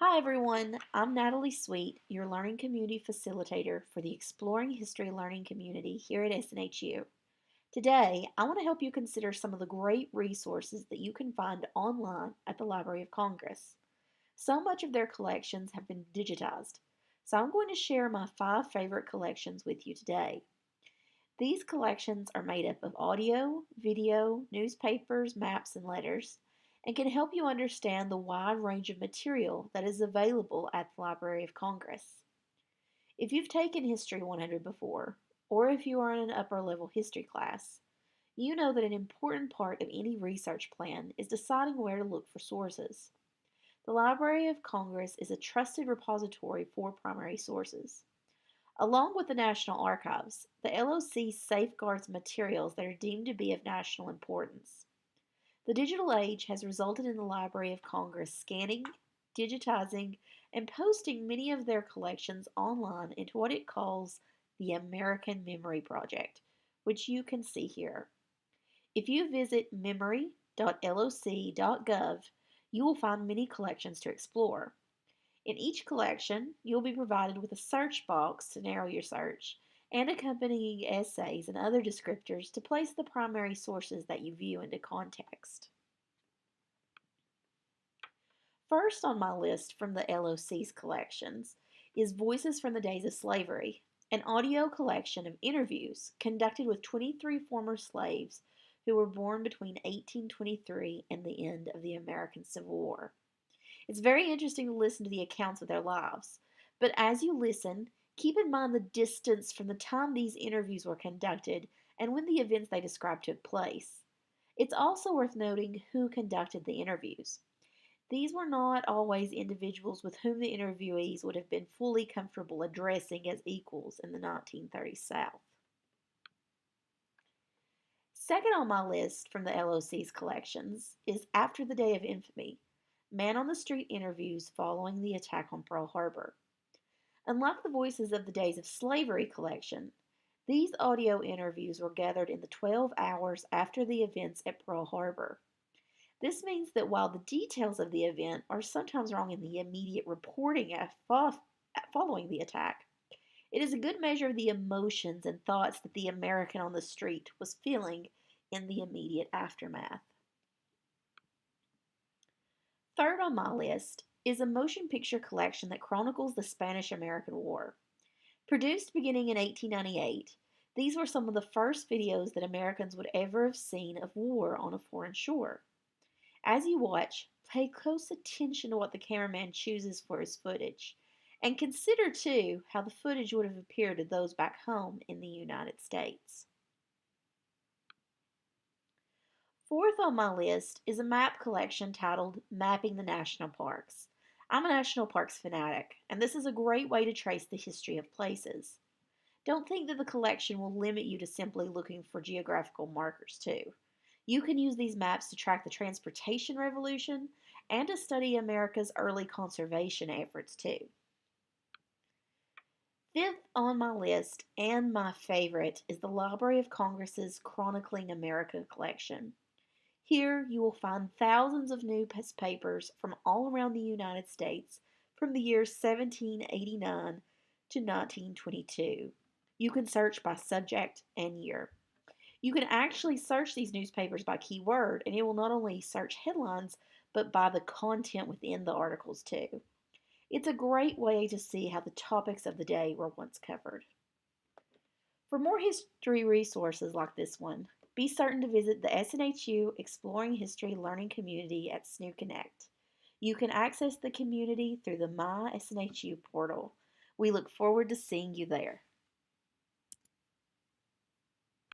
Hi everyone, I'm Natalie Sweet, your Learning Community Facilitator for the Exploring History Learning Community here at SNHU. Today, I want to help you consider some of the great resources that you can find online at the Library of Congress. So much of their collections have been digitized, so I'm going to share my 5 favorite collections with you today. These collections are made up of audio, video, newspapers, maps, and letters, and can help you understand the wide range of material that is available at the Library of Congress. If you've taken History 100 before, or if you are in an upper level history class, you know that an important part of any research plan is deciding where to look for sources. The Library of Congress is a trusted repository for primary sources. Along with the National Archives, the LOC safeguards materials that are deemed to be of national importance. The digital age has resulted in the Library of Congress scanning, digitizing, and posting many of their collections online into what it calls the American Memory Project, which you can see here. If you visit memory.loc.gov, you will find many collections to explore. In each collection, you'll be provided with a search box to narrow your search and accompanying essays and other descriptors to place the primary sources that you view into context. First on my list from the LOC's collections is Voices from the Days of Slavery, an audio collection of interviews conducted with 23 former slaves who were born between 1823 and the end of the American Civil War. It's very interesting to listen to the accounts of their lives, but as you listen, keep in mind the distance from the time these interviews were conducted and when the events they describe took place. It's also worth noting who conducted the interviews. These were not always individuals with whom the interviewees would have been fully comfortable addressing as equals in the 1930s South. Second on my list from the LOC's collections is After the Day of Infamy, Man on the Street interviews following the attack on Pearl Harbor. Unlike the Voices of the Days of Slavery collection, these audio interviews were gathered in the 12 hours after the events at Pearl Harbor. This means that while the details of the event are sometimes wrong in the immediate reporting following the attack, it is a good measure of the emotions and thoughts that the American on the street was feeling in the immediate aftermath. Third on my list is a motion picture collection that chronicles the Spanish-American War. Produced beginning in 1898, these were some of the first videos that Americans would ever have seen of war on a foreign shore. As you watch, pay close attention to what the cameraman chooses for his footage, and consider too how the footage would have appeared to those back home in the United States. Fourth on my list is a map collection titled Mapping the National Parks. I'm a national parks fanatic, and this is a great way to trace the history of places. Don't think that the collection will limit you to simply looking for geographical markers too. You can use these maps to track the transportation revolution and to study America's early conservation efforts too. Fifth on my list, and my favorite, is the Library of Congress's Chronicling America collection. Here you will find thousands of newspapers from all around the United States from the years 1789 to 1922. You can search by subject and year. You can actually search these newspapers by keyword, and it will not only search headlines, but by the content within the articles too. It's a great way to see how the topics of the day were once covered. For more history resources like this one, be certain to visit the SNHU Exploring History Learning Community at SNU Connect. You can access the community through the My SNHU portal. We look forward to seeing you there.